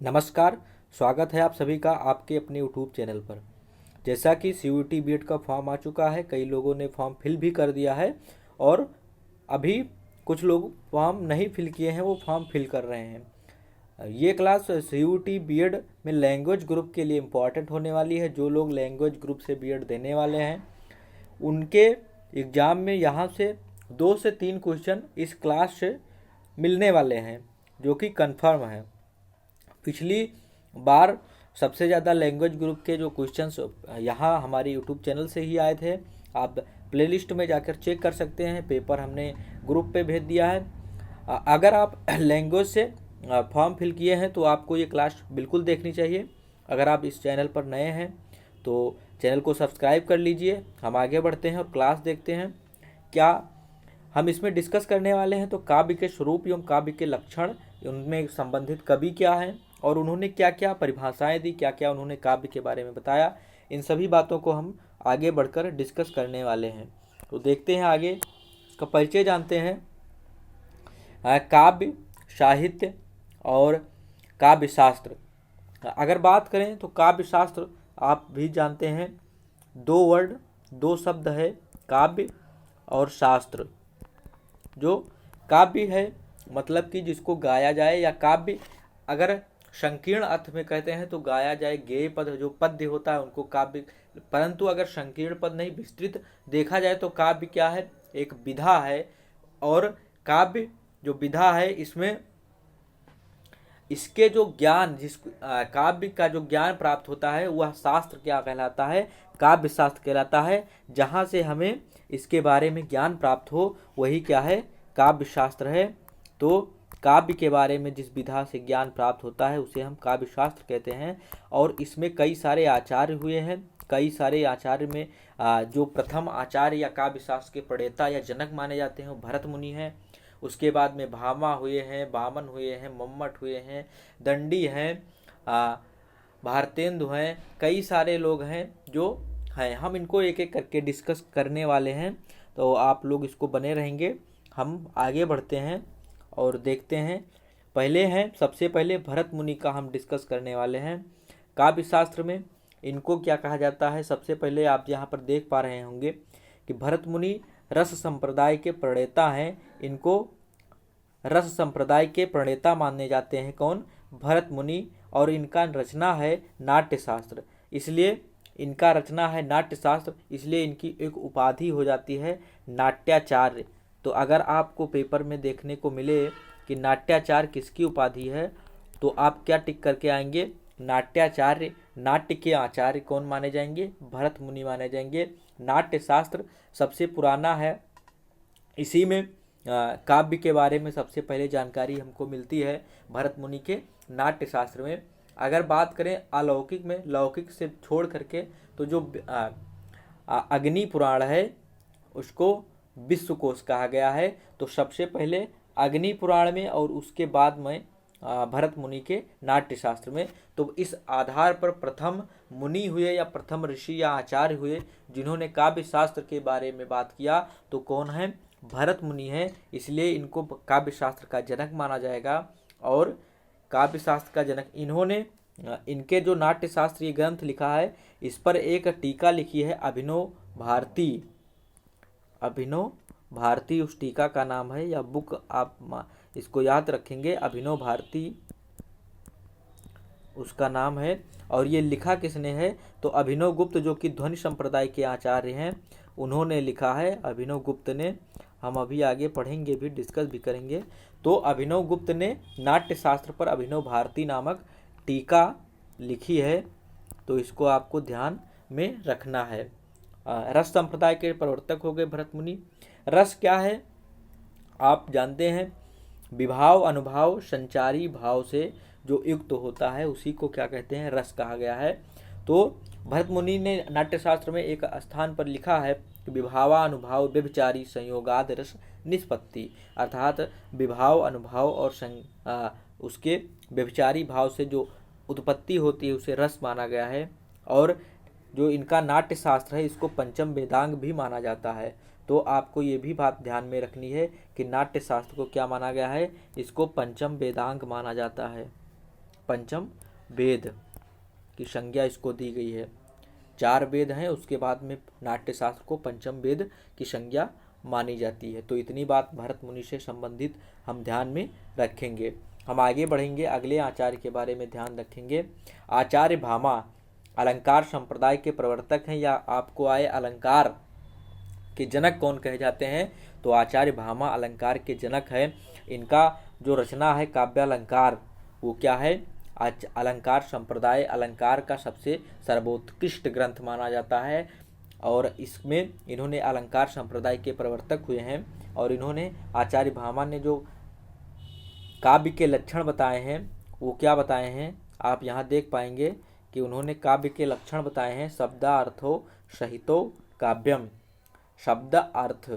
नमस्कार। स्वागत है आप सभी का आपके अपने यूट्यूब चैनल पर। जैसा कि सीयूईटी बीएड का फॉर्म आ चुका है, कई लोगों ने फॉर्म फिल भी कर दिया है और अभी कुछ लोग फॉर्म नहीं फिल किए हैं, वो फॉर्म फिल कर रहे हैं। ये क्लास सीयूईटी बीएड में लैंग्वेज ग्रुप के लिए इम्पॉर्टेंट होने वाली है। जो लोग लैंग्वेज ग्रुप से बीएड देने वाले हैं उनके एग्ज़ाम में यहाँ से 2 से 3 क्वेश्चन इस क्लास से मिलने वाले हैं, जो कि कंफर्म है। पिछली बार सबसे ज़्यादा लैंग्वेज ग्रुप के जो क्वेश्चंस यहाँ हमारे यूट्यूब चैनल से ही आए थे। आप प्लेलिस्ट में जाकर चेक कर सकते हैं, पेपर हमने ग्रुप पे भेज दिया है। अगर आप लैंग्वेज से फॉर्म फिल किए हैं तो आपको ये क्लास बिल्कुल देखनी चाहिए। अगर आप इस चैनल पर नए हैं तो चैनल को सब्सक्राइब कर लीजिए। हम आगे बढ़ते हैं और क्लास देखते हैं। क्या हम इसमें डिस्कस करने वाले हैं तो काव्य के स्वरूप एवं काव्य के लक्षण, उनमें संबंधित कवि क्या हैं और उन्होंने क्या क्या परिभाषाएं दी, क्या क्या उन्होंने काव्य के बारे में बताया, इन सभी बातों को हम आगे बढ़कर डिस्कस करने वाले हैं। तो देखते हैं आगे, इसका परिचय जानते हैं। काव्य साहित्य और काव्य शास्त्र। अगर बात करें तो काव्य शास्त्र आप भी जानते हैं, 2 शब्द है, काव्य और शास्त्र। जो काव्य है मतलब कि जिसको गाया जाए, या काव्य अगर संकीर्ण अर्थ में कहते हैं तो गाया जाए गेय पद, जो पद्य होता है उनको काव्य। परंतु अगर संकीर्ण पद नहीं, विस्तृत देखा जाए तो काव्य क्या है, एक विधा है। और काव्य जो विधा है इसमें इसके जो ज्ञान, जिस काव्य का जो ज्ञान प्राप्त होता है वह शास्त्र क्या कहलाता है, काव्य शास्त्र कहलाता है। जहाँ से हमें इसके बारे में ज्ञान प्राप्त हो वही क्या है, काव्य शास्त्र है। तो काव्य के बारे में जिस विधा से ज्ञान प्राप्त होता है उसे हम काव्य शास्त्र कहते हैं। और इसमें कई सारे आचार्य हुए हैं। कई सारे आचार्य में जो प्रथम आचार्य या काव्य शास्त्र के प्रणेता या जनक माने जाते हैं वो भरत मुनि हैं। उसके बाद में भामा हुए हैं, वामन हुए हैं, मम्मट हुए हैं, दंडी हैं, भारतेंदु हैं। कई सारे लोग हैं जो हैं, हम इनको एक एक करके डिस्कस करने वाले हैं। तो आप लोग इसको बने रहेंगे। हम आगे बढ़ते हैं और देखते हैं। सबसे पहले भरत मुनि का हम डिस्कस करने वाले हैं। काव्य शास्त्र में इनको क्या कहा जाता है, सबसे पहले आप यहाँ पर देख पा रहे होंगे कि भरत मुनि रस संप्रदाय के प्रणेता हैं। इनको रस संप्रदाय के प्रणेता माने जाते हैं। कौन? भरत मुनि। और इनका रचना है नाट्य शास्त्र, इसलिए इनका रचना है नाट्य शास्त्र, इसलिए इनकी एक उपाधि हो जाती है नाट्याचार्य। तो अगर आपको पेपर में देखने को मिले कि नाट्याचार्य किसकी उपाधि है तो आप क्या टिक करके आएंगे, नाट्याचार्य। नाट्य के आचार्य कौन माने जाएंगे, भरत मुनि माने जाएंगे। नाट्य शास्त्र सबसे पुराना है, इसी में काव्य के बारे में सबसे पहले जानकारी हमको मिलती है भरत मुनि के नाट्य शास्त्र में। अगर बात करें अलौकिक में, लौकिक से छोड़ करके, तो जो अग्नि पुराण है उसको विश्वकोश कहा गया है। तो सबसे पहले अग्नि पुराण में और उसके बाद में भरत मुनि के नाट्य शास्त्र में। तो इस आधार पर प्रथम मुनि हुए या प्रथम ऋषि या आचार्य हुए जिन्होंने काव्य शास्त्र के बारे में बात किया तो कौन है, भरत मुनि है। इसलिए इनको काव्य शास्त्र का जनक माना जाएगा। और काव्य शास्त्र का जनक इन्होंने, इनके जो नाट्य शास्त्रीय ग्रंथ लिखा है इस पर एक टीका लिखी है अभिनव भारती। अभिनव भारती उस टीका का नाम है, या बुक आप इसको याद रखेंगे, अभिनव भारती उसका नाम है। और ये लिखा किसने है तो अभिनव गुप्त, जो कि ध्वनि संप्रदाय के आचार्य हैं, उन्होंने लिखा है, अभिनव गुप्त ने। हम अभी आगे पढ़ेंगे भी, डिस्कस भी करेंगे। तो अभिनव गुप्त ने नाट्य शास्त्र पर अभिनव भारती नामक टीका लिखी है, तो इसको आपको ध्यान में रखना है। रस संप्रदाय के प्रवर्तक हो गए भरत मुनि। रस क्या है आप जानते हैं, विभाव अनुभाव संचारी भाव से जो युक्त होता है उसी को क्या कहते हैं, रस कहा गया है। तो भरत मुनि ने नाट्यशास्त्र में एक स्थान पर लिखा है कि विभावानुभाव व्यभिचारी संयोगाद रस निष्पत्ति, अर्थात विभाव अनुभाव और उसके व्यभिचारी भाव से जो उत्पत्ति होती है उसे रस माना गया है। और जो इनका नाट्य शास्त्र है इसको पंचम वेदांग भी माना जाता है। तो आपको ये भी बात ध्यान में रखनी है कि नाट्य शास्त्र को क्या माना गया है, इसको पंचम वेदांग माना जाता है। पंचम वेद की संज्ञा इसको दी गई है। 4 वेद हैं, उसके बाद में नाट्यशास्त्र को पंचम वेद की संज्ञा मानी जाती है। तो इतनी बात भरत मुनि से संबंधित हम ध्यान में रखेंगे। हम आगे बढ़ेंगे, अगले आचार्य के बारे में ध्यान रखेंगे। आचार्य भामा अलंकार संप्रदाय के प्रवर्तक हैं, या आपको आए अलंकार के जनक कौन कहे जाते हैं, तो आचार्य भामा अलंकार के जनक हैं। इनका जो रचना है काव्यालंकार, वो क्या है, अलंकार संप्रदाय अलंकार का सबसे सर्वोत्कृष्ट ग्रंथ माना जाता है। और इसमें इन्होंने अलंकार संप्रदाय के प्रवर्तक हुए हैं। और इन्होंने आचार्य भामा ने जो काव्य के लक्षण बताए हैं, वो क्या बताए हैं, आप यहाँ देख पाएंगे कि उन्होंने काव्य के लक्षण बताए हैं। शब्दार्थो सहितो काव्यम, शब्द अर्थ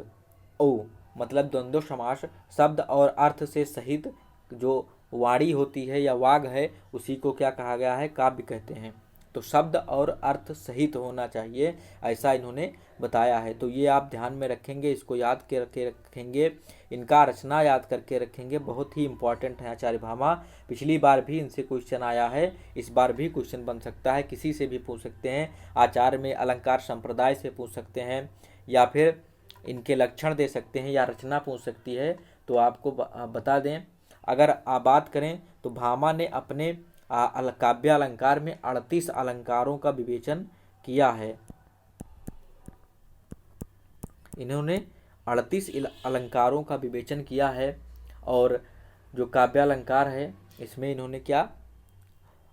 ओ मतलब द्वंद्व समास, शब्द और अर्थ से सहित जो वाणी होती है या वाग है, उसी को क्या कहा गया है, काव्य कहते हैं। तो शब्द और अर्थ सहित होना चाहिए, ऐसा इन्होंने बताया है। तो ये आप ध्यान में रखेंगे, इसको याद करके रखेंगे, इनका रचना याद करके रखेंगे, बहुत ही इंपॉर्टेंट है आचार्य भामा। पिछली बार भी इनसे क्वेश्चन आया है, इस बार भी क्वेश्चन बन सकता है, किसी से भी पूछ सकते हैं। आचार्य में अलंकार संप्रदाय से पूछ सकते हैं, या फिर इनके लक्षण दे सकते हैं, या रचना पूछ सकती है। तो आपको बता दें, अगर आप बात करें तो भामा ने अपने काव्यालंकार में 38 अलंकारों का विवेचन किया है। इन्होंने 38 अलंकारों का विवेचन किया है। और जो काव्यालंकार है, इसमें इन्होंने क्या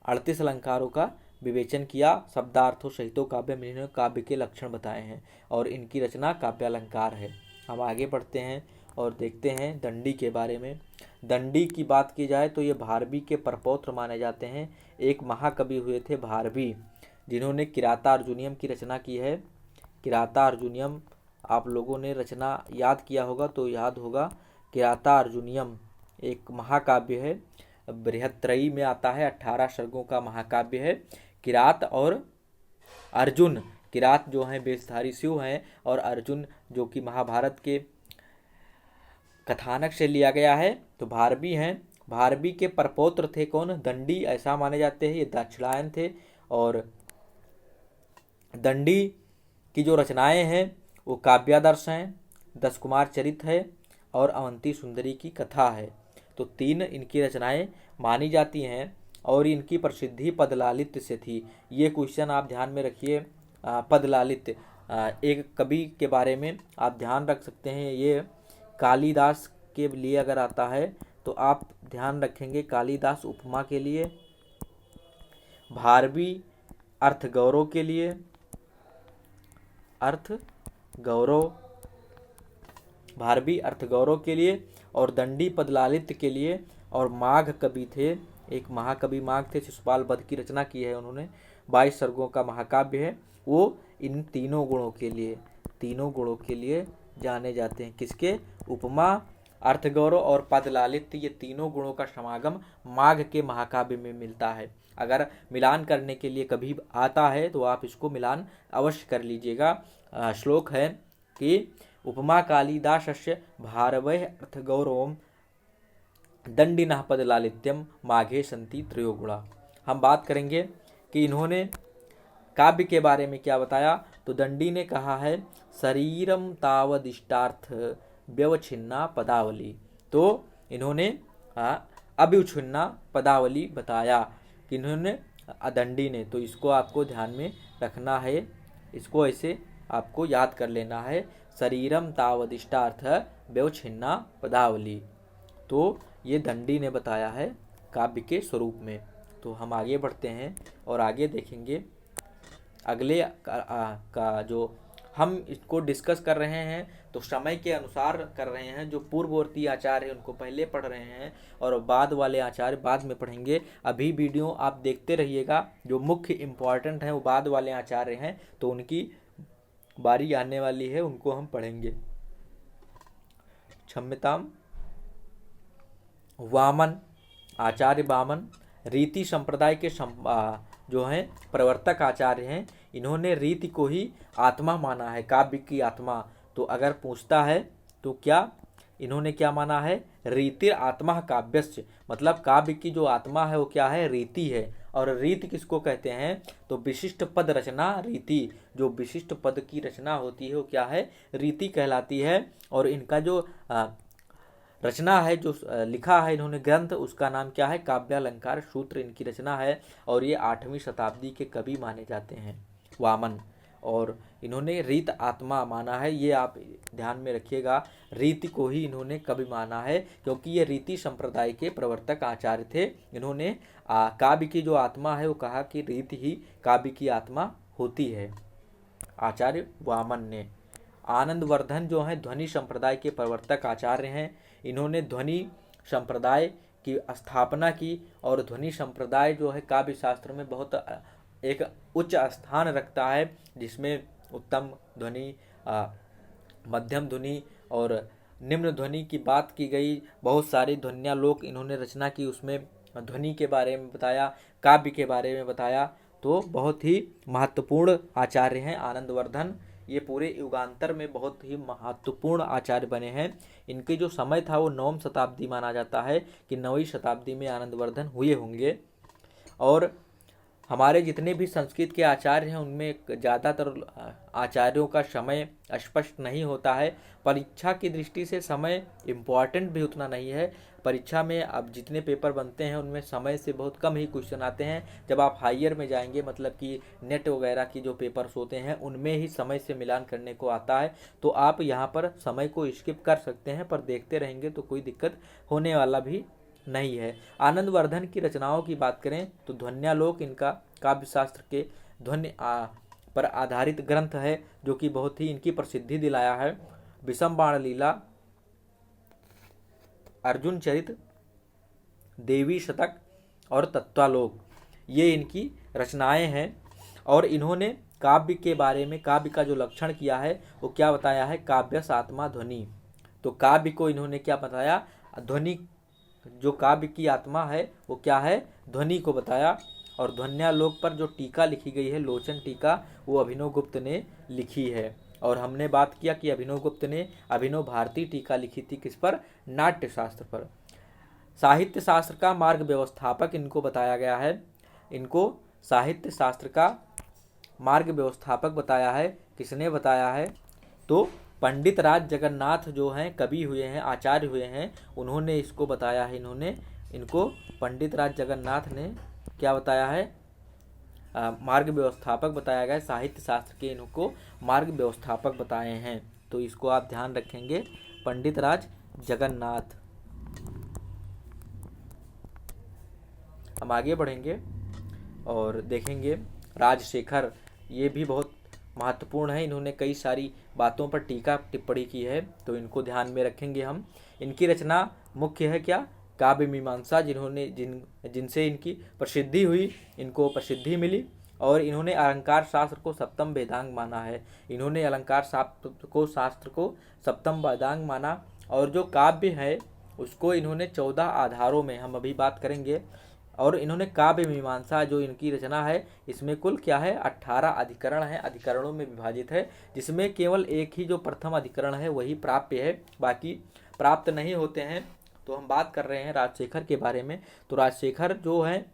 38 अलंकारों का विवेचन किया। शब्दार्थों सहितो काव्य में इन्होंने काव्य के लक्षण बताए हैं, और इनकी रचना काव्यालंकार है। हम आगे बढ़ते हैं और देखते हैं दंडी के बारे में। दंडी की बात की जाए तो ये भारवी के परपौत्र माने जाते हैं। एक महाकवि हुए थे भारवी, जिन्होंने किराता अर्जुनियम की रचना की है। किराता अर्जुनियम आप लोगों ने रचना याद किया होगा तो याद होगा, किराता अर्जुनियम एक महाकाव्य है, बृहत्त्रयी में आता है, 18 सर्गों का महाकाव्य है। किरात और अर्जुन, किरात जो हैं वेशधारी शिव हैं, और अर्जुन जो कि महाभारत के कथानक से लिया गया है। तो भारवी हैं, भारवी के परपौत्र थे कौन, दंडी, ऐसा माने जाते हैं। ये दाक्षिणायन थे। और दंडी की जो रचनाएं हैं वो काव्यादर्श हैं, 10 कुमार चरित है, और अवंती सुंदरी की कथा है। तो 3 इनकी रचनाएं मानी जाती हैं, और इनकी प्रसिद्धि पदलालित्य से थी। ये क्वेश्चन आप ध्यान में रखिए, पदलालित्य एक कवि के बारे में आप ध्यान रख सकते हैं। ये कालिदास के लिए अगर आता है तो आप ध्यान रखेंगे, कालिदास उपमा के लिए, भारवी अर्थ गौरव के लिए, अर्थ गौरव, भारवी अर्थ गौरव के लिए, और दंडी पदलालित्य के लिए। और माघ कवि थे, एक महाकवि माघ थे, शिशुपाल वध की रचना की है उन्होंने, 22 सर्गों का महाकाव्य है। वो इन तीनों गुणों के लिए जाने जाते हैं। किसके, उपमा, अर्थगौरव और पदलालित्य, ये तीनों गुणों का समागम माघ के महाकाव्य में मिलता है। अगर मिलान करने के लिए कभी आता है तो आप इसको मिलान अवश्य कर लीजिएगा। श्लोक है कि उपमा कालिदासस्य भारवैः अर्थगौरवं दंडिनः पदलालित्यम माघे सन्ति त्रयो गुणा। हम बात करेंगे कि इन्होंने काव्य के बारे में क्या बताया। तो दंडी ने कहा है शरीरम तावदिष्टार्थ व्यवच्छिन्ना पदावली। तो इन्होंने अव्युच्छिन्ना पदावली बताया कि इन्होंने, दंडी ने। तो इसको आपको ध्यान में रखना है, इसको ऐसे आपको याद कर लेना है, शरीरम तावदिष्टार्थ व्यवच्छिन्ना पदावली। तो ये दंडी ने बताया है काव्य के स्वरूप में। तो हम आगे बढ़ते हैं और आगे देखेंगे अगले का जो हम इसको डिस्कस कर रहे हैं तो समय के अनुसार कर रहे हैं। जो पूर्ववर्ती आचार्य हैं उनको पहले पढ़ रहे हैं और बाद वाले आचार्य बाद में पढ़ेंगे। अभी वीडियो आप देखते रहिएगा, जो मुख्य इम्पॉर्टेंट हैं वो बाद वाले आचार्य हैं, तो उनकी बारी आने वाली है, उनको हम पढ़ेंगे। क्षम्यताम। वामन, आचार्य वामन रीति संप्रदाय के जो हैं प्रवर्तक आचार्य हैं। इन्होंने रीति को ही आत्मा माना है, काव्य की आत्मा। तो अगर पूछता है तो क्या इन्होंने क्या माना है, रीतिर आत्मा काव्यस्य, मतलब काव्य की जो आत्मा है वो क्या है, रीति है। और रीति किसको कहते हैं, तो विशिष्ट पद रचना रीति, जो विशिष्ट पद की रचना होती है वो क्या है, रीति कहलाती है। और इनका जो रचना है, जो लिखा है इन्होंने ग्रंथ, उसका नाम क्या है, काव्यालंकार सूत्र इनकी रचना है। और ये 8वीं शताब्दी के कवि माने जाते हैं, वामन। और इन्होंने रीत आत्मा माना है, ये आप ध्यान में रखिएगा, रीति को ही इन्होंने कवि माना है, क्योंकि ये रीति संप्रदाय के प्रवर्तक आचार्य थे। इन्होंने काव्य की जो आत्मा है वो कहा कि रीति ही काव्य की आत्मा होती है, आचार्य वामन ने। आनंदवर्धन जो है ध्वनि संप्रदाय के प्रवर्तक आचार्य हैं। इन्होंने ध्वनि संप्रदाय की स्थापना की, और ध्वनि संप्रदाय जो है काव्य शास्त्र में बहुत एक उच्च स्थान रखता है, जिसमें उत्तम ध्वनि, मध्यम ध्वनि और निम्न ध्वनि की बात की गई। बहुत सारी ध्वन्यालोक इन्होंने रचना की, उसमें ध्वनि के बारे में बताया, काव्य के बारे में बताया। तो बहुत ही महत्वपूर्ण आचार्य हैं आनंदवर्धन, ये पूरे युगांतर में बहुत ही महत्वपूर्ण आचार्य बने हैं। इनके जो समय था वो 9वीं शताब्दी माना जाता है, कि 9वीं शताब्दी में आनंदवर्धन हुए होंगे। और हमारे जितने भी संस्कृत के आचार्य हैं उनमें ज़्यादातर आचार्यों का समय स्पष्ट नहीं होता है। परीक्षा की दृष्टि से समय इम्पॉर्टेंट भी उतना नहीं है। परीक्षा में अब जितने पेपर बनते हैं उनमें समय से बहुत कम ही क्वेश्चन आते हैं। जब आप हायर में जाएंगे, मतलब कि नेट वगैरह की जो पेपर्स होते हैं उनमें ही समय से मिलान करने को आता है। तो आप यहाँ पर समय को स्किप कर सकते हैं, पर देखते रहेंगे तो कोई दिक्कत होने वाला भी नहीं है। आनंदवर्धन की रचनाओं की बात करें तो ध्वन्यालोक इनका काव्य शास्त्र के ध्वनि पर आधारित ग्रंथ है, जो कि बहुत ही इनकी प्रसिद्धि दिलाया है। विषम बाण लीला, अर्जुन चरित, देवी शतक और तत्वालोक, ये इनकी रचनाएं हैं। और इन्होंने काव्य के बारे में, काव्य का जो लक्षण किया है वो क्या बताया है, काव्यस आत्मा ध्वनि। तो काव्य को इन्होंने क्या बताया, ध्वनि, जो काव्य की आत्मा है वो क्या है, ध्वनि को बताया। और ध्वन्यालोक पर जो टीका लिखी गई है, लोचन टीका, वो अभिनव गुप्त ने लिखी है। और हमने बात किया कि अभिनव गुप्त ने अभिनव भारती टीका लिखी थी, किस पर, नाट्य शास्त्र पर। साहित्य शास्त्र का मार्ग व्यवस्थापक इनको बताया गया है। इनको साहित्य शास्त्र का मार्ग व्यवस्थापक बताया है, किसने बताया है, तो पंडित राज जगन्नाथ जो हैं कवि हुए हैं, आचार्य हुए हैं, उन्होंने इसको बताया है। इनको पंडित राज जगन्नाथ ने क्या बताया है, मार्ग व्यवस्थापक बताया गया है। साहित्य शास्त्र के इनको मार्ग व्यवस्थापक बताए हैं, तो इसको आप ध्यान रखेंगे, पंडित राज जगन्नाथ। हम आगे बढ़ेंगे और देखेंगे राजशेखर, ये भी बहुत महत्वपूर्ण है। इन्होंने कई सारी बातों पर टीका टिप्पणी की है, तो इनको ध्यान में रखेंगे हम। इनकी रचना मुख्य है क्या, काव्य मीमांसा, जिनसे इनकी प्रसिद्धि हुई, इनको प्रसिद्धि मिली। और इन्होंने अलंकार शास्त्र को सप्तम वेदांग माना है। इन्होंने अलंकार शास्त्र को सप्तम वेदांग माना। और जो काव्य है उसको इन्होंने 14 आधारों में, हम अभी बात करेंगे। और इन्होंने काव्य मीमांसा जो इनकी रचना है, इसमें कुल क्या है, 18 अधिकरण है, अधिकरणों में विभाजित है, जिसमें केवल एक ही जो प्रथम अधिकरण है वही प्राप्य है, बाकी प्राप्त नहीं होते हैं। तो हम बात कर रहे हैं राजशेखर के बारे में। तो राजशेखर जो हैं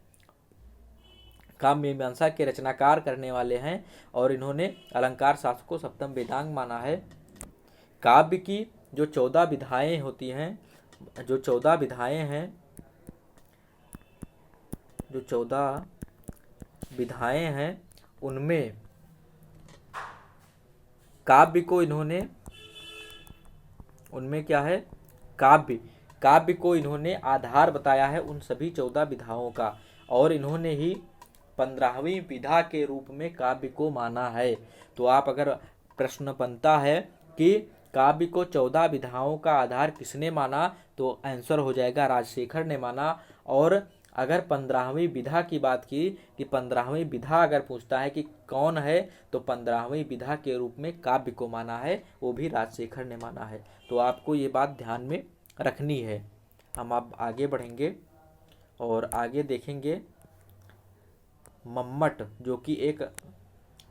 काव्य मीमांसा के रचनाकार करने वाले हैं, और इन्होंने अलंकार शास्त्र को सप्तम वेदांग माना है। काव्य की जो 14 विधाएं होती हैं, जो 14 विधाएं हैं, जो 14 विधाएं हैं, उनमें काव्य को इन्होंने, उनमें क्या है, काव्य को इन्होंने आधार बताया है उन सभी 14 विधाओं का। और इन्होंने ही 15वीं विधा के रूप में काव्य को माना है। तो आप अगर प्रश्न बनता है कि काव्य को 14 विधाओं का आधार किसने माना, तो आंसर हो जाएगा राजशेखर ने माना। और अगर 15वीं विधा की बात की, कि 15वीं विधा अगर पूछता है कि कौन है, तो 15वीं विधा के रूप में काव्य को माना है, वो भी राजशेखर ने माना है। तो आपको ये बात ध्यान में रखनी है। हम अब आगे बढ़ेंगे और आगे देखेंगे मम्मट, जो कि एक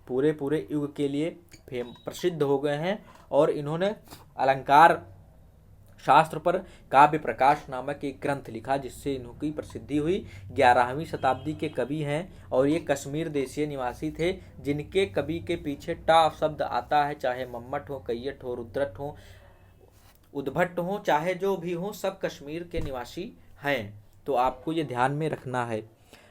पूरे युग के लिए प्रसिद्ध हो गए हैं। और इन्होंने अलंकार शास्त्र पर काव्य प्रकाश नामक एक ग्रंथ लिखा जिससे इनकी प्रसिद्धि हुई। 11वीं शताब्दी के कवि हैं और ये कश्मीर देशीय निवासी थे, जिनके कवि के पीछे टा शब्द आता है, चाहे मम्मट हो, कैयट हो, रुद्रट हो, उद्भट हो, चाहे जो भी हो, सब कश्मीर के निवासी हैं। तो आपको ये ध्यान में रखना है।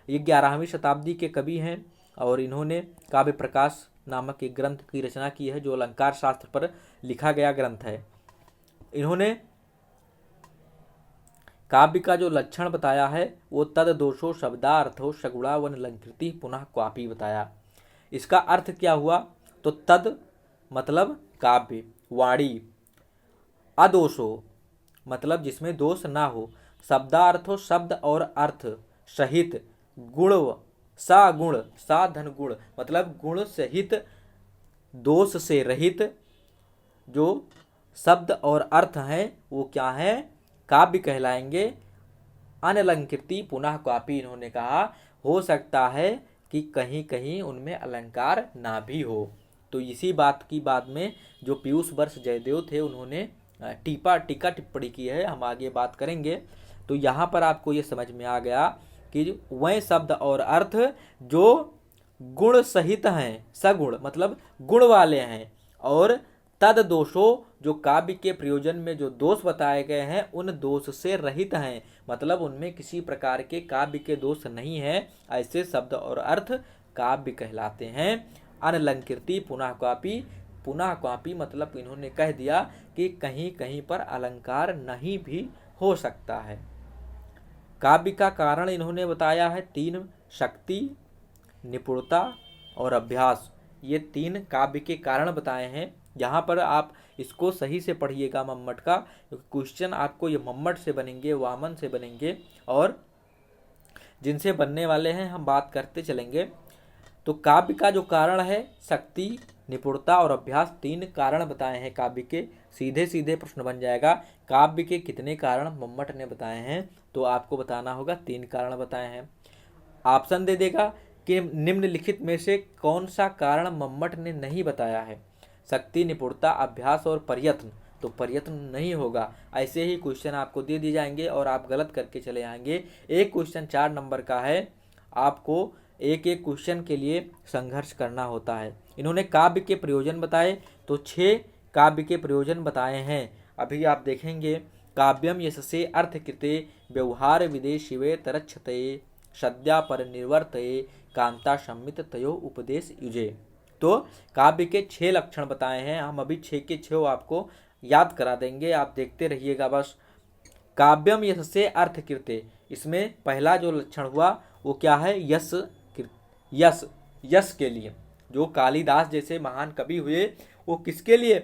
ये 11वीं शताब्दी के कवि हैं और इन्होंने काव्य प्रकाश नामक एक ग्रंथ की रचना की है जो अलंकार शास्त्र पर लिखा गया ग्रंथ है। इन्होंने काव्य का जो लक्षण बताया है वो तद दोषो शब्दार्थो सगुणा वन अलंकृति पुनः क्वापी बताया। इसका अर्थ क्या हुआ? तो तद मतलब काव्य, वाणी, अदोषो मतलब जिसमें दोष ना हो, शब्दार्थो शब्द और अर्थ सहित, गुण सा गुण सा धन गुण मतलब गुण सहित, दोष से रहित जो शब्द और अर्थ हैं वो क्या है? काव्य कहलाएंगे। अनलंकृति पुनः कापी इन्होंने कहा हो सकता है कि कहीं कहीं उनमें अलंकार ना भी हो। तो इसी बात की बाद में जो पीयूष वर्ष जयदेव थे उन्होंने टीका टिप्पणी की है, हम आगे बात करेंगे। तो यहाँ पर आपको ये समझ में आ गया कि वह शब्द और अर्थ जो गुण सहित हैं, सगुण मतलब गुण वाले हैं, और तद दोषो जो काव्य के प्रयोजन में जो दोष बताए गए हैं उन दोष से रहित हैं, मतलब उनमें किसी प्रकार के काव्य के दोष नहीं है, ऐसे शब्द और अर्थ काव्य कहलाते हैं। अनलंकृति पुनः क्वापी मतलब इन्होंने कह दिया कि कहीं कहीं पर अलंकार नहीं भी हो सकता है। काव्य का कारण इन्होंने बताया है 3, शक्ति, निपुणता और अभ्यास। ये 3 काव्य के कारण बताए हैं। यहाँ पर आप इसको सही से पढ़िएगा मम्मट का, क्योंकि क्वेश्चन आपको ये मम्मट से बनेंगे, वामन से बनेंगे और जिनसे बनने वाले हैं हम बात करते चलेंगे। तो काव्य का जो कारण है शक्ति, निपुणता और अभ्यास, 3 कारण बताए हैं काव्य के। सीधे सीधे प्रश्न बन जाएगा काव्य के कितने कारण मम्मट ने बताए हैं, तो आपको बताना होगा 3 कारण बताए हैं। ऑप्शन दे देगा कि निम्नलिखित में से कौन सा कारण मम्मट ने नहीं बताया है? शक्ति, निपुणता, अभ्यास और प्रयत्न। तो प्रयत्न नहीं होगा। ऐसे ही क्वेश्चन आपको दे दिए जाएंगे और आप गलत करके चले आएंगे। एक क्वेश्चन 4 नंबर का है, आपको एक एक क्वेश्चन के लिए संघर्ष करना होता है। इन्होंने काव्य के प्रयोजन बताए, तो 6 काव्य के प्रयोजन बताए हैं। अभी आप देखेंगे काव्यम यशसे अर्थकृते व्यवहार विदे शिवे तरक्षते सद्या पर निर्वर्तये कांता सम्मित तयो उपदेश युजे। तो काव्य के 6 लक्षण बताए हैं, हम अभी 6 के 6 आपको याद करा देंगे, आप देखते रहिएगा बस। काव्यम यशसे अर्थकृते, इसमें पहला जो लक्षण हुआ वो क्या है? यश के लिए। जो कालिदास जैसे महान कवि हुए वो किसके लिए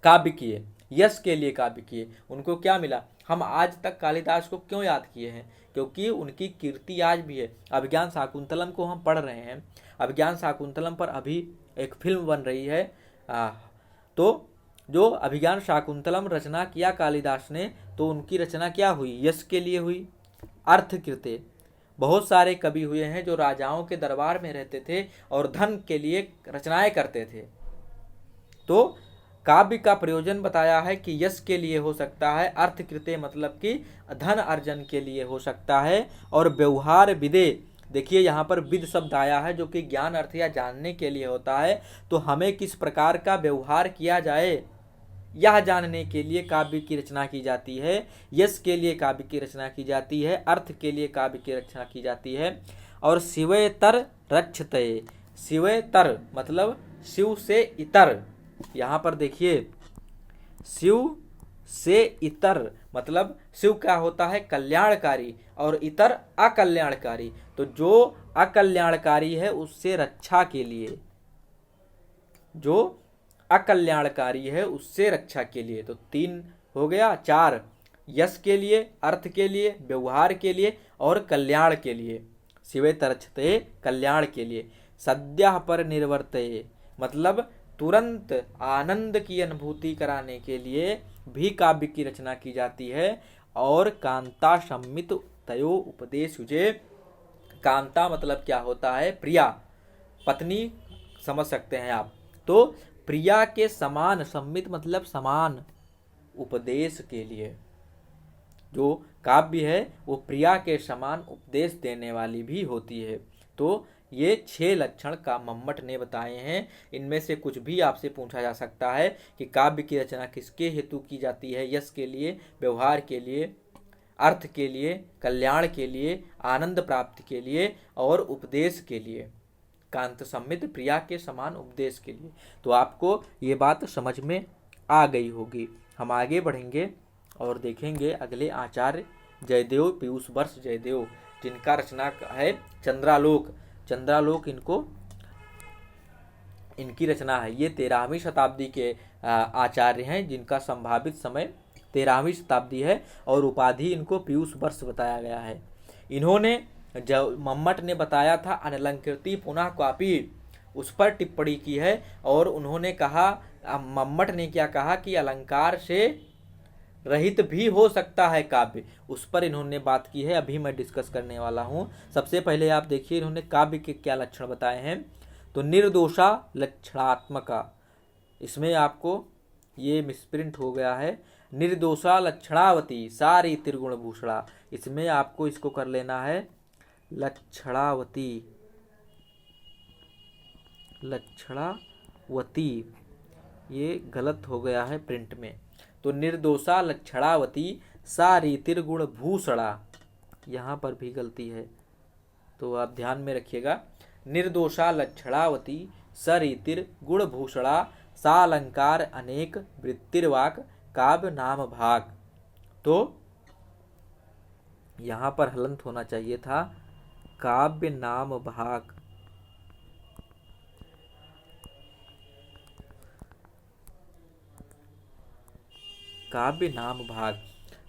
काव्य किए? यश के लिए काव्य किए। उनको क्या मिला? हम आज तक कालिदास को क्यों याद किए हैं? क्योंकि उनकी कीर्ति आज भी है। अभिज्ञान शाकुंतलम को हम पढ़ रहे हैं, अभिज्ञान शाकुंतलम पर अभी एक फिल्म बन रही है। तो जो अभिज्ञान शाकुंतलम रचना किया कालिदास ने, तो उनकी रचना क्या हुई? यश के लिए हुई, अर्थकृते। बहुत सारे कवि हुए हैं जो राजाओं के दरबार में रहते थे और धन के लिए रचनाएं करते थे। तो काव्य का प्रयोजन बताया है कि यश के लिए हो सकता है, अर्थकृते मतलब कि धन अर्जन के लिए हो सकता है, और व्यवहार विदे, देखिए यहाँ पर विद शब्द आया है जो कि ज्ञान अर्थ या जानने के लिए होता है। तो हमें किस प्रकार का व्यवहार किया जाए यह जानने के लिए काव्य की रचना की जाती है। यश के लिए काव्य की रचना की जाती है, अर्थ के लिए काव्य की रचना की जाती है। और शिवेतर रक्षते, शिवेतर मतलब शिव से इतर। यहाँ पर देखिए शिव से इतर मतलब शिव क्या होता है? कल्याणकारी, और इतर अकल्याणकारी। तो जो अकल्याणकारी है उससे रक्षा के लिए, जो अकल्याणकारी है उससे रक्षा के लिए। तो 3 हो गया, 4 यश के लिए, अर्थ के लिए, व्यवहार के लिए और कल्याण के लिए। शिवे तरक्षते कल्याण के लिए। सद्यः पर निर्वर्तये मतलब तुरंत आनंद की अनुभूति कराने के लिए भी काव्य की रचना की जाती है। और कांता सम्मित तयो उपदेश युजे, कांता मतलब क्या होता है? प्रिया, पत्नी समझ सकते हैं आप। तो प्रिया के समान, सम्मित मतलब समान, उपदेश के लिए। जो काव्य है वो प्रिया के समान उपदेश देने वाली भी होती है। तो ये 6 लक्षण का मम्मट ने बताए हैं। इनमें से कुछ भी आपसे पूछा जा सकता है कि काव्य की रचना किसके हेतु की जाती है? यश के लिए, व्यवहार के लिए, अर्थ के लिए, कल्याण के लिए, आनंद प्राप्ति के लिए और उपदेश के लिए, कांत सम्मित प्रिया के समान उपदेश के लिए। तो आपको ये बात समझ में आ गई होगी। हम आगे बढ़ेंगे और देखेंगे अगले आचार्य जयदेव पीयूष वर्ष जयदेव, जिनका रचना है चंद्रालोक। चंद्रालोक इनकी रचना है। ये 13वीं शताब्दी के आचार्य हैं, जिनका संभावित समय 13वीं शताब्दी है और उपाधि इनको पीयूष वर्ष बताया गया है। इन्होंने जो मम्मट ने बताया था अनलंकृति पुनः कापी, उस पर टिप्पणी की है और उन्होंने कहा, मम्मट ने क्या कहा कि अलंकार से रहित भी हो सकता है काव्य, उस पर इन्होंने बात की है। अभी मैं डिस्कस करने वाला हूँ। सबसे पहले आप देखिए इन्होंने काव्य के क्या लक्षण बताए हैं। तो निर्दोषा लक्षणात्मका, इसमें आपको ये मिसप्रिंट हो गया है, निर्दोषा लक्षणावती सारी त्रिगुण भूषणा, इसमें आपको इसको कर लेना है लक्षणावती, लक्षणावती, ये गलत हो गया है प्रिंट में। तो निर्दोषा लक्षणावती सारी त्रिगुण भूषणा, यहाँ पर भी गलती है तो आप ध्यान में रखिएगा। निर्दोषा लक्षणावती सरितिर गुण भूषणा सालंकार अनेक वृत्तिर्वाक काव्य नाम भाग। तो यहाँ पर हलंत होना चाहिए था काव्य नाम भाग। काव्य नाम भाग।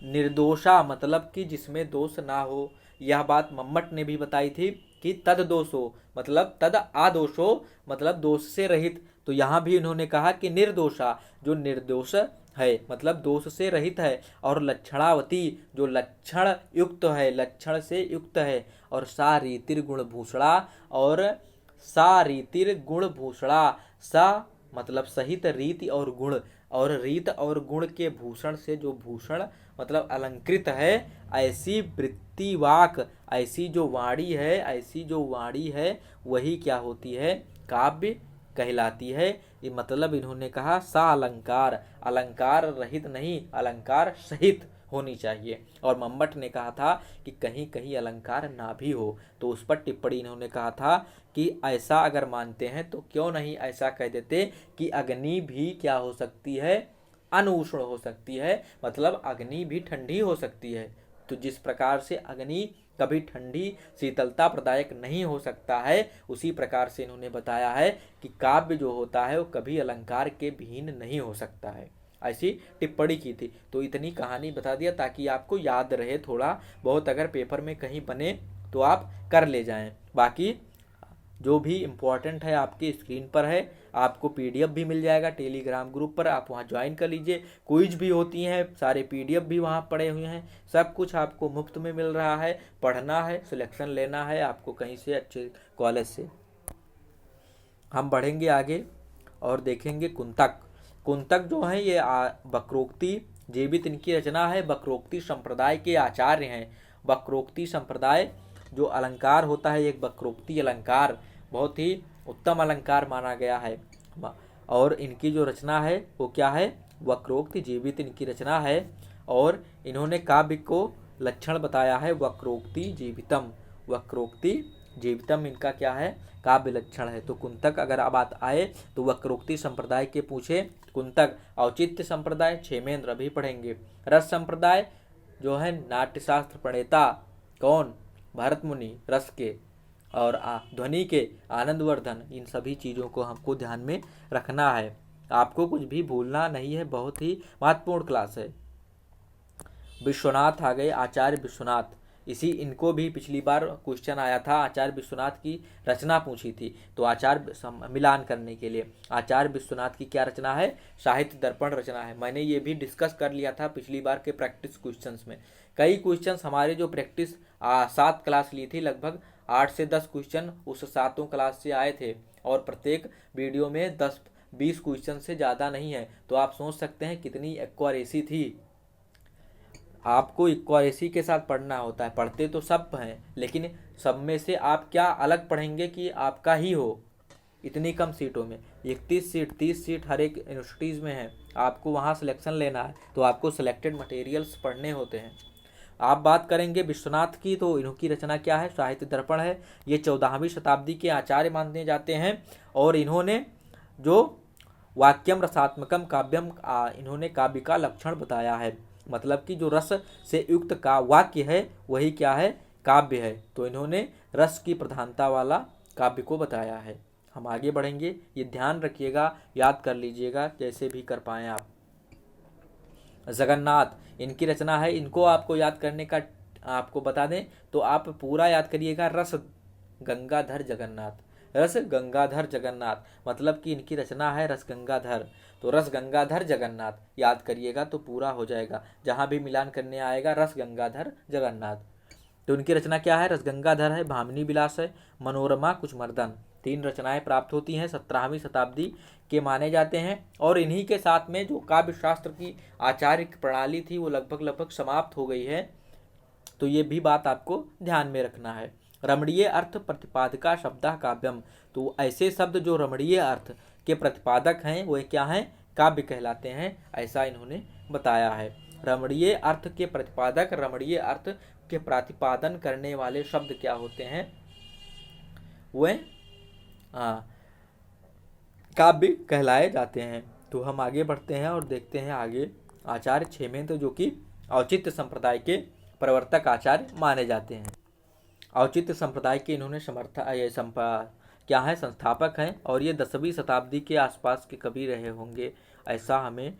निर्दोषा मतलब कि जिसमें दोष ना हो। यह बात मम्मट ने भी बताई थी कि तद दोषो मतलब तद आदोषो मतलब दोष से रहित। तो यहाँ भी इन्होंने कहा कि निर्दोषा जो निर्दोष है मतलब दोष से रहित है, और लक्षणावती जो लक्षण युक्त है, लक्षण से युक्त है, और सा रीतिर गुण भूषणा, और सा रीतिर गुण भूषणा, सा मतलब सहित रीति और गुण, और रीत और गुण के भूषण से जो भूषण मतलब अलंकृत है, ऐसी वृत्ति वाक, ऐसी जो वाणी है, ऐसी जो वाणी है वही क्या होती है? काव्य कहलाती है। ये मतलब इन्होंने कहा सा अलंकार, अलंकार रहित नहीं, अलंकार सहित होनी चाहिए। और मम्मट ने कहा था कि कहीं कहीं अलंकार ना भी हो, तो उस पर टिप्पणी इन्होंने कहा था कि ऐसा अगर मानते हैं तो क्यों नहीं ऐसा कह देते कि अग्नि भी क्या हो सकती है? अनउष्ण हो सकती है, मतलब अग्नि भी ठंडी हो सकती है। तो जिस प्रकार से अग्नि कभी ठंडी शीतलता प्रदायक नहीं हो सकता है, उसी प्रकार से इन्होंने बताया है कि काव्य जो होता है वो कभी अलंकार के विहीन नहीं हो सकता है। ऐसी टिप्पणी की थी। तो इतनी कहानी बता दिया ताकि आपको याद रहे थोड़ा बहुत, अगर पेपर में कहीं बने तो आप कर ले जाएं। बाकी जो भी इम्पोर्टेंट है आपकी स्क्रीन पर है, आपको पीडीएफ भी मिल जाएगा टेलीग्राम ग्रुप पर, आप वहाँ ज्वाइन कर लीजिए। क्विज भी होती हैं, सारे पीडीएफ भी वहाँ पड़े हुए हैं, सब कुछ आपको मुफ्त में मिल रहा है। पढ़ना है, सिलेक्शन लेना है आपको कहीं से अच्छे कॉलेज से। हम बढ़ेंगे आगे और देखेंगे कुंतक। कुंतक जो है ये वक्रोक्ति जीवित इनकी रचना है। वक्रोक्ति संप्रदाय के आचार्य हैं। वक्रोक्ति संप्रदाय जो अलंकार होता है, एक वक्रोक्ति अलंकार बहुत ही उत्तम अलंकार माना गया है, और इनकी जो रचना है वो क्या है? वक्रोक्ति जीवित इनकी रचना है। और इन्होंने काव्य को लक्षण बताया है वक्रोक्ति जीवितम। वक्रोक्ति जीवितम इनका क्या है? काव्य लक्षण है। तो कुंतक अगर बात आए तो वक्रोक्ति संप्रदाय के पूछे कुंतक। औचित्य संप्रदाय क्षेमेंद्र अभी पढ़ेंगे। रस संप्रदाय जो है नाट्यशास्त्र प्रणेता कौन? भरत मुनि रस के, और ध्वनि के आनंदवर्धन। इन सभी चीज़ों को हमको ध्यान में रखना है, आपको कुछ भी भूलना नहीं है। बहुत ही महत्वपूर्ण क्लास है। विश्वनाथ आ गए, आचार्य विश्वनाथ। इनको भी पिछली बार क्वेश्चन आया था, आचार्य विश्वनाथ की रचना पूछी थी, तो आचार्य मिलान करने के लिए आचार्य विश्वनाथ की क्या रचना है? साहित्य दर्पण रचना है। मैंने ये भी डिस्कस कर लिया था पिछली बार के प्रैक्टिस क्वेश्चंस में। कई क्वेश्चंस हमारे जो प्रैक्टिस 7 क्लास ली थी, लगभग 8 से 10 क्वेश्चन उस 7 क्लास से आए थे, और प्रत्येक वीडियो में 20 क्वेश्चन से ज़्यादा नहीं है। तो आप सोच सकते हैं कितनी एक्यूरेसी थी। आपको इक्वालिटी के साथ पढ़ना होता है, पढ़ते तो सब हैं, लेकिन सब में से आप क्या अलग पढ़ेंगे कि आपका ही हो। इतनी कम सीटों में 31 सीट 30 सीट हर एक यूनिवर्सिटीज़ में है, आपको वहाँ सिलेक्शन लेना है, तो आपको सिलेक्टेड मटेरियल्स पढ़ने होते हैं। आप बात करेंगे विश्वनाथ की, तो इनकी रचना क्या है, साहित्य दर्पण है। ये 14वीं शताब्दी के आचार्य माने जाते हैं, और इन्होंने जो वाक्यम रसात्मकम काव्यम इन्होंने काव्य का लक्षण बताया है, मतलब कि जो रस से युक्त का वाक्य है वही क्या है, काव्य है। तो इन्होंने रस की प्रधानता वाला काव्य को बताया है। हम आगे बढ़ेंगे, ये ध्यान रखिएगा, याद कर लीजिएगा जैसे भी कर पाएँ आप। जगन्नाथ इनकी रचना है, इनको आपको याद करने का आपको बता दें तो आप पूरा याद करिएगा, रस गंगाधर जगन्नाथ। रस गंगाधर जगन्नाथ मतलब कि इनकी रचना है रस गंगाधर, तो रस गंगाधर जगन्नाथ याद करिएगा तो पूरा हो जाएगा। जहाँ भी मिलान करने आएगा रस गंगाधर जगन्नाथ। तो इनकी रचना क्या है, रस गंगाधर है, भामिनी विलास है, मनोरमा कुचमर्दन, 3 रचनाएं प्राप्त होती हैं, 17वीं शताब्दी के माने जाते हैं। और इन्हीं के साथ में जो काव्य शास्त्र की आचार्य प्रणाली थी वो लगभग समाप्त हो गई है। तो ये भी बात आपको ध्यान में रखना है। रमणीय अर्थ प्रतिपादका शब्द काव्यम, तो ऐसे शब्द जो रमणीय अर्थ के प्रतिपादक हैं वो क्या हैं, काव्य कहलाते हैं, ऐसा इन्होंने बताया है। रमणीय अर्थ के प्रतिपादक, रमणीय अर्थ के प्रतिपादन करने वाले शब्द क्या होते हैं, वे काव्य कहलाए जाते हैं। तो हम आगे बढ़ते हैं और देखते हैं आगे। आचार्य क्षेमेंद्र जो कि औचित्य संप्रदाय के प्रवर्तक आचार्य माने जाते हैं। औचित्य संप्रदाय के इन्होंने क्या है, संस्थापक हैं, और ये 10वीं शताब्दी के आसपास के कवि रहे होंगे ऐसा हमें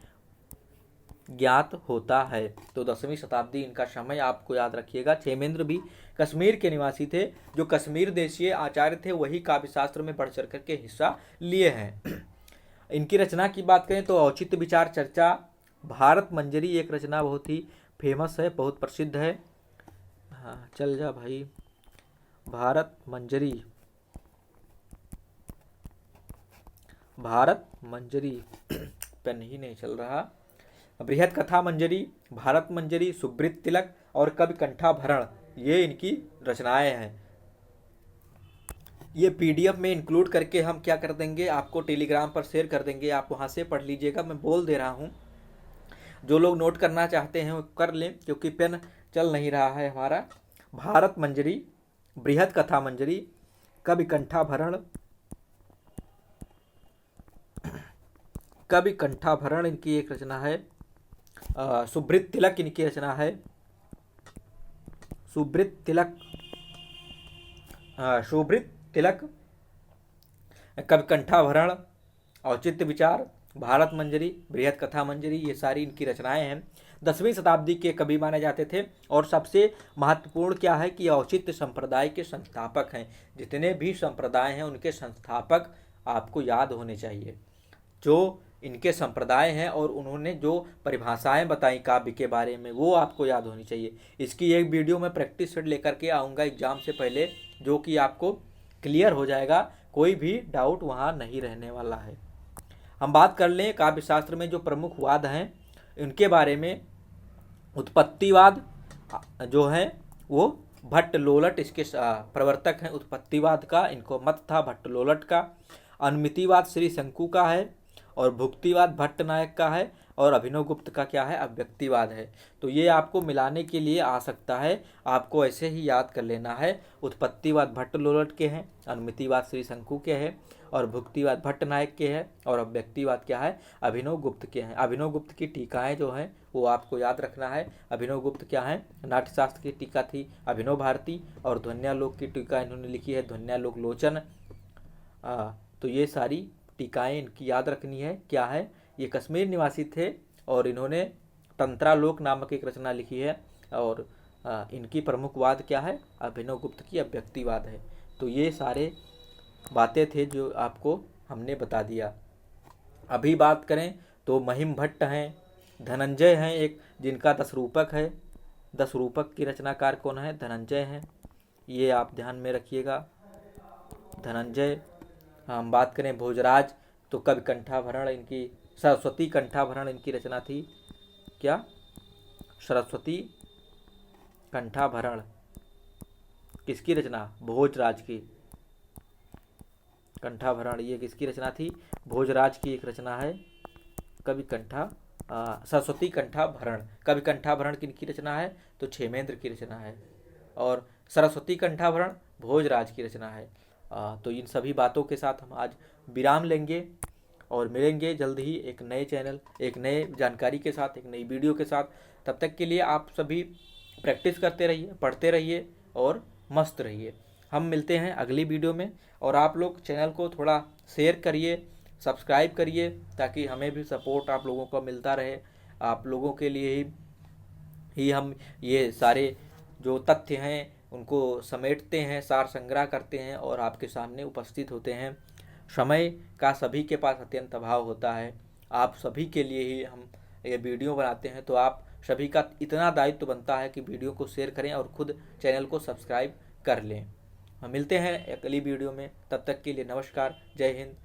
ज्ञात होता है। तो 10वीं शताब्दी इनका समय आपको याद रखिएगा। क्षेमेंद्र भी कश्मीर के निवासी थे, जो कश्मीर देशीय आचार्य थे वही काव्य शास्त्र में बढ़ चढ़ करके हिस्सा लिए हैं। इनकी रचना की बात करें तो औचित्य विचार चर्चा, भारत मंजरी एक रचना बहुत ही फेमस है, बहुत प्रसिद्ध है। हाँ चल जा भाई, भारत मंजरी, भारत मंजरी पेन ही नहीं चल रहा, बृहद कथा मंजरी, भारत मंजरी, सुब्रत तिलक और कवि कंठाभरण, ये इनकी रचनाएं हैं। ये पीडीएफ में इंक्लूड करके हम क्या कर देंगे, आपको टेलीग्राम पर शेयर कर देंगे, आप वहाँ से पढ़ लीजिएगा। मैं बोल दे रहा हूँ, जो लोग नोट करना चाहते हैं वो कर लें, क्योंकि पेन चल नहीं रहा है हमारा। भारत मंजरी, बृहद कथा मंजरी, कवि कंठाभरण, कवि कंठाभरण इनकी एक रचना है। सुब्रत तिलक इनकी रचना है, सुब्रत तिलक, सुब्रत तिलक, कवि कंठाभरण, औचित्य विचार, भारत मंजरी, बृहद कथा मंजरी, ये सारी इनकी रचनाएं हैं। 10वीं शताब्दी के कवि माने जाते थे। और सबसे महत्वपूर्ण क्या है कि औचित्य संप्रदाय के संस्थापक हैं। जितने भी संप्रदाय हैं उनके संस्थापक आपको याद होने चाहिए, जो इनके संप्रदाय हैं और उन्होंने जो परिभाषाएं बताई काव्य के बारे में वो आपको याद होनी चाहिए। इसकी एक वीडियो मैं प्रैक्टिस सेट लेकर के आऊँगा एग्जाम से पहले, जो कि आपको क्लियर हो जाएगा, कोई भी डाउट वहाँ नहीं रहने वाला है। हम बात कर लें काव्य शास्त्र में जो प्रमुख वाद हैं उनके बारे में। उत्पत्तिवाद जो है वो भट्ट लोलट इसके प्रवर्तक हैं, उत्पत्तिवाद का इनको मत था भट्ट लोलट का। अनुमितिवाद श्री शंकु का है, और भुक्तिवाद भट्ट नायक का है, और अभिनव गुप्त का क्या है, अव्यक्तिवाद है। तो ये आपको मिलाने के लिए आ सकता है, आपको ऐसे ही याद कर लेना है। उत्पत्तिवाद भट्ट लोलट के हैं, अनुमितिवाद श्री शंकु के हैं, और भुक्तिवाद भट्ट नायक के हैं, और अव्यक्तिवाद क्या है, अभिनव गुप्त के हैं। अभिनव गुप्त की टीकाएँ जो हैं वो आपको याद रखना है। अभिनव गुप्त क्या है, नाट्यशास्त्र की टीका थी अभिनव भारती, और ध्वन्यालोक की टीका इन्होंने लिखी है ध्वन्यालोक लोचन। तो ये सारी टीकाएँ इनकी याद रखनी है। क्या है, ये कश्मीर निवासी थे और इन्होंने तंत्रालोक नामक एक रचना लिखी है, और इनकी प्रमुख वाद क्या है, अभिनव गुप्त की अव्यक्तिवाद है। तो ये सारे बातें थे जो आपको हमने बता दिया। अभी बात करें तो महिम भट्ट हैं, धनंजय हैं एक जिनका 10 रूपक है। 10 रूपक की रचनाकार कौन है, धनंजय हैं, ये आप ध्यान में रखिएगा, धनंजय। हम बात करें भोजराज, तो कवि कंठाभरण इनकी, सरस्वती कंठाभरण इनकी रचना थी। क्या? सरस्वती कंठाभरण किसकी रचना? भोजराज की। कंठाभरण ये किसकी रचना थी? भोजराज की एक रचना है। कवि कंठा सरस्वती कंठाभरण। कवि कंठाभरण किनकी रचना है? तो क्षेमेंद्र की रचना है। और सरस्वती कंठाभरण भोजराज की रचना है। तो इन सभी बातों के साथ हम आज विराम लेंगे और मिलेंगे जल्द ही एक नए चैनल, एक नए जानकारी के साथ, एक नई वीडियो के साथ। तब तक के लिए आप सभी प्रैक्टिस करते रहिए, पढ़ते रहिए और मस्त रहिए। हम मिलते हैं अगली वीडियो में। और आप लोग चैनल को थोड़ा शेयर करिए, सब्सक्राइब करिए, ताकि हमें भी सपोर्ट आप लोगों का मिलता रहे। आप लोगों के लिए ही हम ये सारे जो तथ्य हैं उनको समेटते हैं, सार संग्रह करते हैं और आपके सामने उपस्थित होते हैं। समय का सभी के पास अत्यंत अभाव होता है। आप सभी के लिए ही हम ये वीडियो बनाते हैं, तो आप सभी का इतना दायित्व बनता है कि वीडियो को शेयर करें और खुद चैनल को सब्सक्राइब कर लें। हम मिलते हैं अगली वीडियो में। तब तक के लिए नमस्कार, जय हिंद,